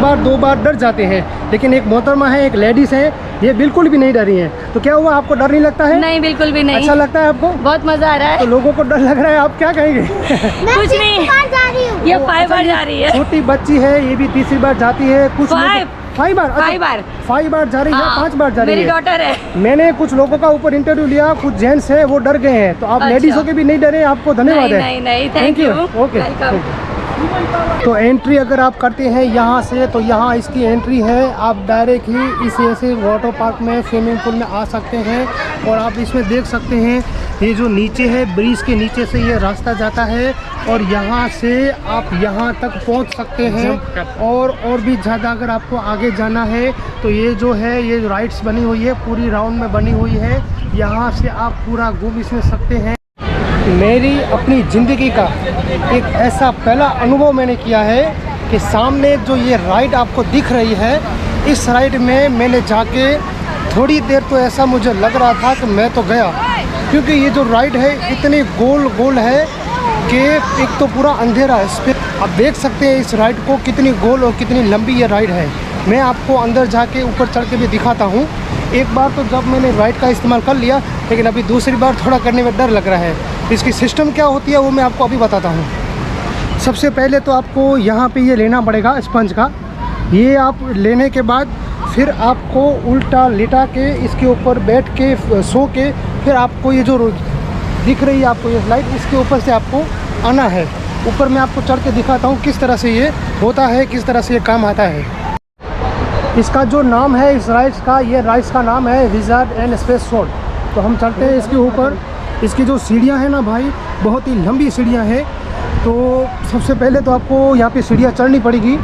बार दो बार डर जाते हैं, लेकिन एक मोहतरमा है, एक लेडीज़ है, ये बिल्कुल भी नहीं डरी हैं। तो क्या हुआ, आपको डर नहीं लगता है? नहीं, बिल्कुल भी नहीं। अच्छा लगता है आपको? बहुत मजा आ रहा है। तो लोगों को डर लग रहा है, आप क्या कहेंगे? कुछ नहीं, ये 5 बार जा रही है। छोटी बच्ची है, ये भी तीसरी बार जाती है। कुछ 5 बार, 5 बार जा रही है, 5 बार जा रही है। मेरी डॉटर है। मैंने कुछ लोगों का ऊपर इंटरव्यू लिया, कुछ जेंट्स है वो डर गए हैं, तो आप लेडीज होके भी नहीं डरे, आपको धन्यवाद है। नहीं, थैंक यू। ओके। तो एंट्री अगर आप करते हैं यहाँ से, तो यहाँ इसकी एंट्री है, आप डायरेक्ट ही इस ऐसे वाटर पार्क में, स्विमिंग पूल में आ सकते हैं। और आप इसमें देख सकते हैं ये जो नीचे है, ब्रिज के नीचे से ये रास्ता जाता है और यहाँ से आप यहाँ तक पहुँच सकते हैं। और भी ज़्यादा अगर आपको आगे जाना है तो ये जो है, ये राइड्स बनी हुई है, पूरी राउंड में बनी हुई है, यहाँ से आप पूरा घूम इसमें सकते हैं। मेरी अपनी ज़िंदगी का एक ऐसा पहला अनुभव मैंने किया है कि सामने जो ये राइड आपको दिख रही है, इस राइड में मैंने जाके थोड़ी देर तो ऐसा मुझे लग रहा था कि मैं तो गया, क्योंकि ये जो राइड है इतनी गोल गोल है कि एक तो पूरा अंधेरा है। इस पर आप देख सकते हैं इस राइड को कितनी गोल और कितनी लंबी ये राइड है। मैं आपको अंदर जाके ऊपर चढ़ के भी दिखाता हूँ। एक बार तो जब मैंने राइड का इस्तेमाल कर लिया, लेकिन अभी दूसरी बार थोड़ा करने में डर लग रहा है। इसकी सिस्टम क्या होती है वो मैं आपको अभी बताता हूँ। सबसे पहले तो आपको यहाँ पे ये लेना पड़ेगा स्पंज का। ये आप लेने के बाद फिर आपको उल्टा लिटा के इसके ऊपर बैठ के सो के फिर आपको ये जो दिख रही है आपको ये लाइट, इसके ऊपर से आपको आना है। ऊपर मैं आपको चढ़ के दिखाता हूँ किस तरह से ये होता है, किस तरह से ये काम आता है। इसका जो नाम है इस राइड्स का, ये राइड्स का नाम है विज़ार्ड एंड स्पेस शॉट। तो हम चलते हैं इसके ऊपर। इसकी जो सीढ़ियाँ हैं ना भाई, बहुत ही लंबी सीढ़ियाँ हैं। तो सबसे पहले तो आपको यहाँ पे सीढ़ियाँ चढ़नी पड़ेगी।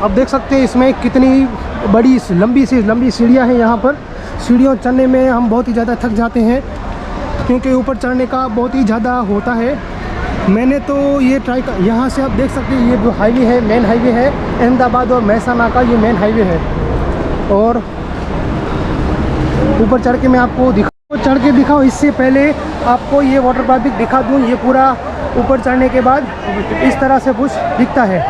आप देख सकते हैं इसमें कितनी बड़ी लंबी सीढ़ियाँ हैं। यहाँ पर सीढ़ियों चढ़ने में हम बहुत ही ज़्यादा थक जाते हैं, क्योंकि ऊपर चढ़ने का बहुत ही ज़्यादा होता है। मैंने तो ये ट्राई कर, यहाँ से आप देख सकते हैं ये जो हाईवे है, मेन हाईवे है अहमदाबाद और महसाना का, ये मेन हाईवे है। और ऊपर चढ़ के मैं आपको चढ़ के दिखाऊँ, इससे पहले आपको ये वाटर पार्क भी दिखा दूँ। ये पूरा ऊपर चढ़ने के बाद इस तरह से कुछ दिखता है।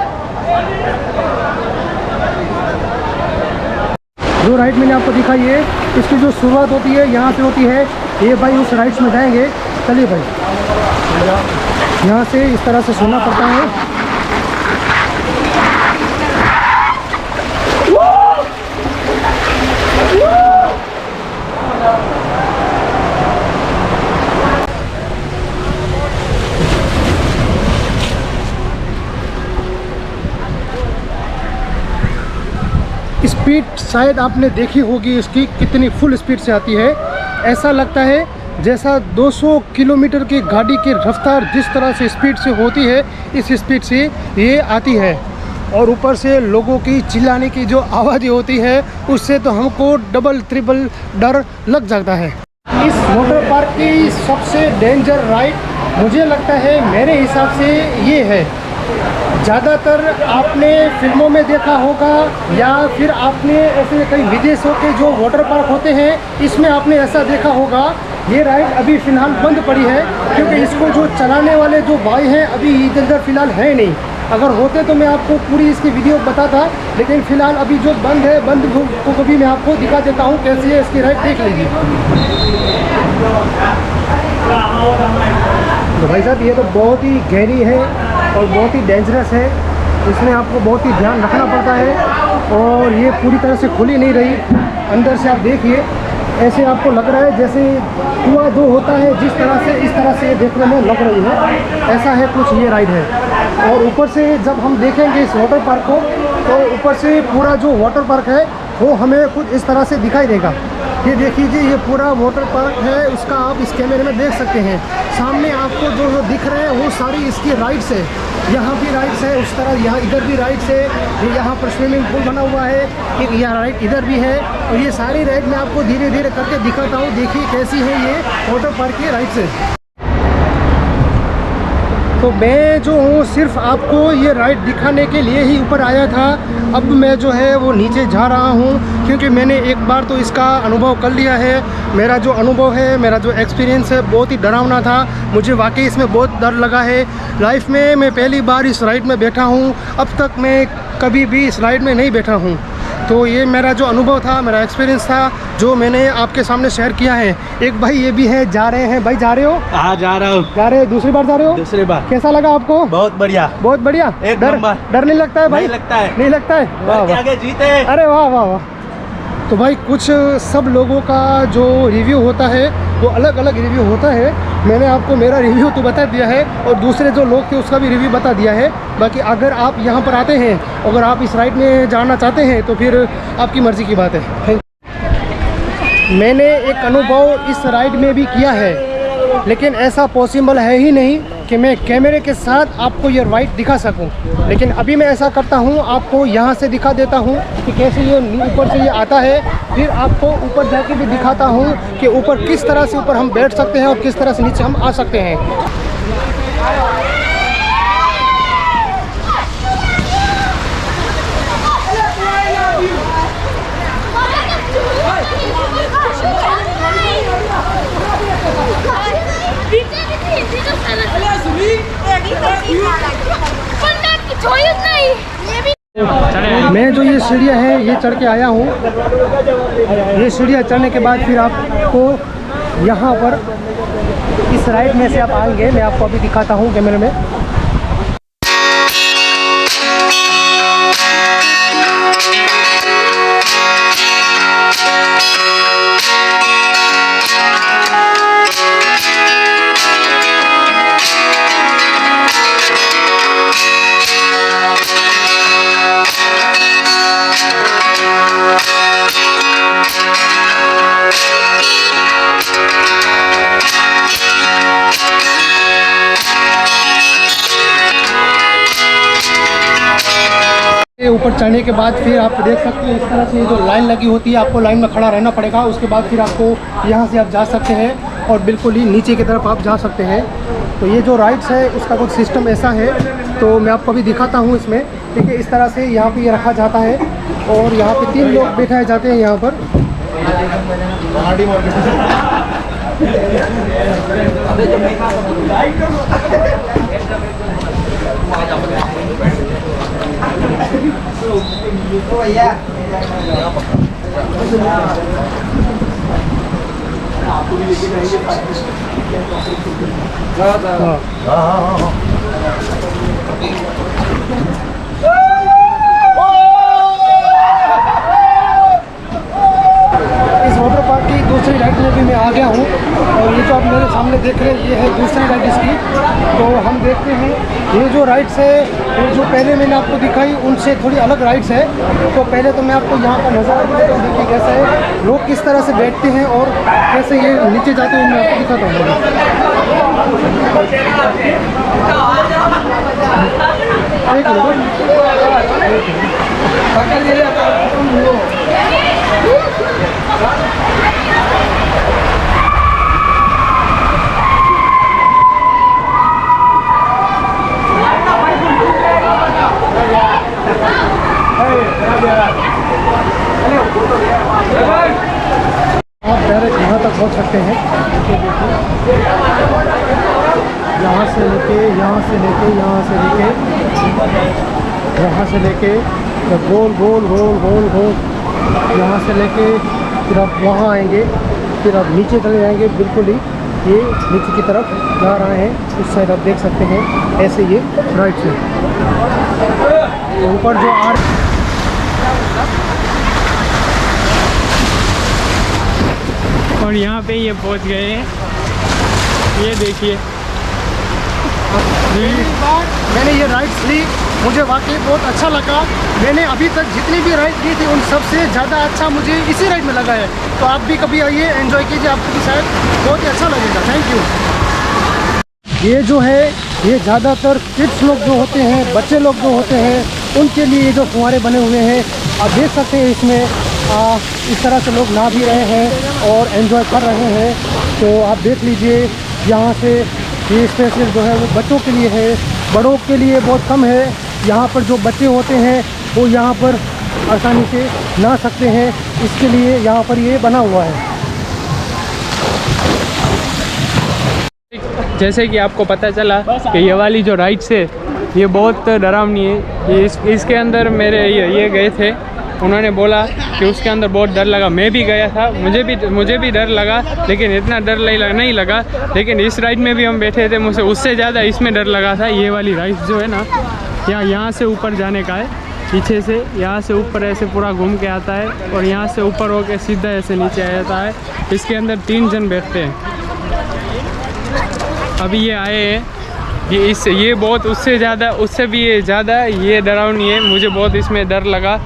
जो राइड मैंने आपको दिखाई है, इसकी जो शुरुआत होती है यहाँ से होती है। ये भाई उस राइड्स में जाएंगे, चलिए भाई, यहाँ से इस तरह से सोना पड़ता है। स्पीड शायद आपने देखी होगी इसकी कितनी फुल स्पीड से आती है। ऐसा लगता है जैसा 200 किलोमीटर की गाड़ी की रफ्तार जिस तरह से स्पीड से होती है, इस स्पीड से ये आती है। और ऊपर से लोगों की चिल्लाने की जो आवाज़ होती है, उससे तो हमको डबल ट्रिपल डर लग जाता है। इस वाटर पार्क की सबसे डेंजर राइड मुझे लगता है, मेरे हिसाब से ये है। ज़्यादातर आपने फिल्मों में देखा होगा या फिर आपने ऐसे कई विदेशों के जो वाटर पार्क होते हैं, इसमें आपने ऐसा देखा होगा। ये राइड अभी फ़िलहाल बंद पड़ी है, क्योंकि इसको जो चलाने वाले जो भाई हैं अभी इधर फ़िलहाल है नहीं। अगर होते तो मैं आपको पूरी इसकी वीडियो बताता, लेकिन फ़िलहाल अभी जो बंद है, बंद को कभी मैं आपको दिखा देता हूँ कैसी है इसकी राइड, देख लीजिए। तो भाई साहब ये तो बहुत ही गहरी है और बहुत ही डेंजरस है, इसमें आपको बहुत ही ध्यान रखना पड़ता है। और ये पूरी तरह से खुली नहीं रही, अंदर से आप देखिए ऐसे आपको लग रहा है जैसे कुआं दो होता है, जिस तरह से इस तरह से ये देखने में लग रही है, ऐसा है कुछ ये राइड है। और ऊपर से जब हम देखेंगे इस वाटर पार्क को, तो ऊपर से पूरा जो वाटर पार्क है वो हमें कुछ इस तरह से दिखाई देगा। ये देखिए, ये पूरा वाटर पार्क है, उसका आप इस कैमरे में देख सकते हैं। सामने आपको जो दिख रहे हैं वो सारी इसकी राइड्स है। यहाँ भी राइड्स है, उस तरह यहाँ इधर भी राइड्स है। ये यहाँ पर स्विमिंग पूल बना हुआ है, एक यहाँ राइड इधर भी है। और ये सारी राइड मैं आपको धीरे धीरे करके दिखाता हूँ। देखिए कैसी है ये वाटर पार्क की राइड्स है। तो मैं जो हूँ सिर्फ आपको ये राइड दिखाने के लिए ही ऊपर आया था। अब मैं जो है वो नीचे जा रहा हूँ, क्योंकि मैंने एक बार तो इसका अनुभव कर लिया है। मेरा जो अनुभव है, मेरा जो एक्सपीरियंस है, बहुत ही डरावना था। मुझे वाकई इसमें बहुत डर लगा है। लाइफ में मैं पहली बार इस राइड में बैठा हूँ। अब तक मैं कभी भी इस राइड में नहीं बैठा हूँ। तो ये मेरा जो अनुभव था, मेरा एक्सपीरियंस था, जो मैंने आपके सामने शेयर किया है। एक भाई ये भी है, जा रहे हैं। भाई जा रहे हो? हाँ जा रहा हूँ। जा रहे हो? दूसरी बार जा रहे हो? दूसरी बार। कैसा लगा आपको? बहुत बढ़िया, बहुत बढ़िया। एक डर नंबर। डर नहीं लगता है भाई? नहीं लगता है। नहीं लगता है? वाह वाह, आगे जीते। अरे वाह वाह वाह। तो भाई कुछ सब लोगों का जो रिव्यू होता है वो अलग अलग रिव्यू होता है। मैंने आपको मेरा रिव्यू तो बता दिया है और दूसरे जो लोग थे उसका भी रिव्यू बता दिया है। बाकी अगर आप यहाँ पर आते हैं, अगर आप इस राइड में जाना चाहते हैं तो फिर आपकी मर्ज़ी की बात है। मैंने एक अनुभव इस राइड में भी किया है, लेकिन ऐसा पॉसिबल है ही नहीं कि मैं कैमरे के साथ आपको ये राइड दिखा सकूं। लेकिन अभी मैं ऐसा करता हूं, आपको यहाँ से दिखा देता हूं कि कैसे ये ऊपर से ये आता है। फिर आपको ऊपर जाके भी दिखाता हूं कि ऊपर किस तरह से ऊपर हम बैठ सकते हैं और किस तरह से नीचे हम आ सकते हैं। मैं जो ये सीढ़ियाँ हैं ये चढ़ के आया हूँ। ये सीढ़ियाँ चढ़ने के बाद फिर आपको यहाँ पर इस राइड में से आप आएंगे। मैं आपको अभी दिखाता हूँ कैमरे में। ऊपर चढ़ने के बाद फिर आप देख सकते हैं इस तरह से जो लाइन लगी होती है, आपको लाइन में खड़ा रहना पड़ेगा। उसके बाद फिर आपको यहाँ से आप जा सकते हैं और बिल्कुल ही नीचे की तरफ आप जा सकते हैं। तो ये जो राइड्स है उसका कुछ सिस्टम ऐसा है, तो मैं आपको अभी दिखाता हूँ इसमें। देखिए इस तरह से यहाँ पे ये रखा जाता है और यहाँ पे 3 लोग बैठाए जाते हैं यहाँ पर। इस वाटर पार्क की दूसरी राइड में भी मैं आ गया हूँ और ये जो आप मेरे सामने देख रहे हैं ये है दूसरी राइड इसकी। तो हम देखते हैं ये जो राइड्स है, ये जो पहले मैंने आपको दिखाई उनसे थोड़ी अलग राइड्स है। तो पहले तो मैं आपको यहाँ का नज़ारा दिखाता हूँ, देखिए कैसा है, लोग किस तरह से बैठते हैं और कैसे ये नीचे जाते हैं, मैं आपको दिखाता हूँ। आप डायरेक्ट यहाँ तक पहुँच सकते हैं। यहाँ से लेके यहाँ से लेके यहाँ से लेके यहाँ से लेके गोल गोल गोल गोल गोल यहाँ से लेके फिर आप वहाँ आएंगे, फिर आप नीचे चले जाएंगे। बिल्कुल ही ये नीचे की तरफ जा रहे हैं, उस साइड आप देख सकते हैं। ऐसे ये राइट से ऊपर जो और यहाँ पे ये पहुँच गए हैं। ये देखिए मैंने ये राइड्स ली, मुझे वाकई बहुत अच्छा लगा। मैंने अभी तक जितनी भी राइड ली थी उन सबसे ज़्यादा अच्छा मुझे इसी राइड में लगा है। तो आप भी कभी आइए, एंजॉय कीजिए, आपको भी शायद बहुत ही अच्छा लगेगा। Thank you. ये जो है ये ज़्यादातर किड्स लोग जो होते हैं, बच्चे लोग जो होते हैं, उनके लिए ये जो फुहारे बने हुए हैं आप देख सकते हैं। इसमें इस तरह से लोग नहा भी रहे हैं और एंजॉय कर रहे हैं। तो आप देख लीजिए यहाँ से ये स्पेशल जो है वो बच्चों के लिए है, बड़ों के लिए बहुत कम है। यहाँ पर जो बच्चे होते हैं वो यहाँ पर आसानी से नहा सकते हैं, इसके लिए यहाँ पर ये बना हुआ है। जैसे कि आपको पता चला कि ये वाली जो राइड्स है ये बहुत डरावनी है। इसके अंदर मेरे ये गए थे, उन्होंने बोला कि उसके अंदर बहुत डर लगा। मैं भी गया था, मुझे भी डर लगा, लेकिन इतना डर नहीं लगा। लेकिन इस राइड में भी हम बैठे थे, मुझे उससे ज़्यादा इसमें डर लगा था। ये वाली राइड जो है ना, यहाँ से ऊपर जाने का है, पीछे से यहाँ से ऊपर ऐसे पूरा घूम के आता है और यहाँ से ऊपर होके सीधा ऐसे नीचे आ जाता है। इसके अंदर 3 जन बैठते हैं। अभी ये आए हैं, ये बहुत उससे भी ये ज़्यादा ये डरावनी है। मुझे बहुत इसमें डर लगा।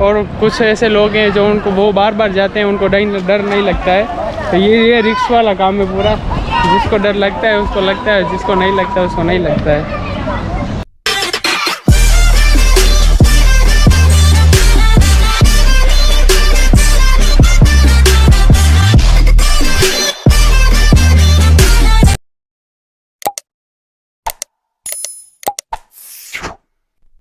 और कुछ ऐसे लोग हैं जो वो बार बार जाते हैं, उनको डर नहीं लगता है। तो ये रिस्क वाला काम है पूरा। जिसको डर लगता है उसको लगता है, जिसको नहीं लगता है उसको नहीं लगता है।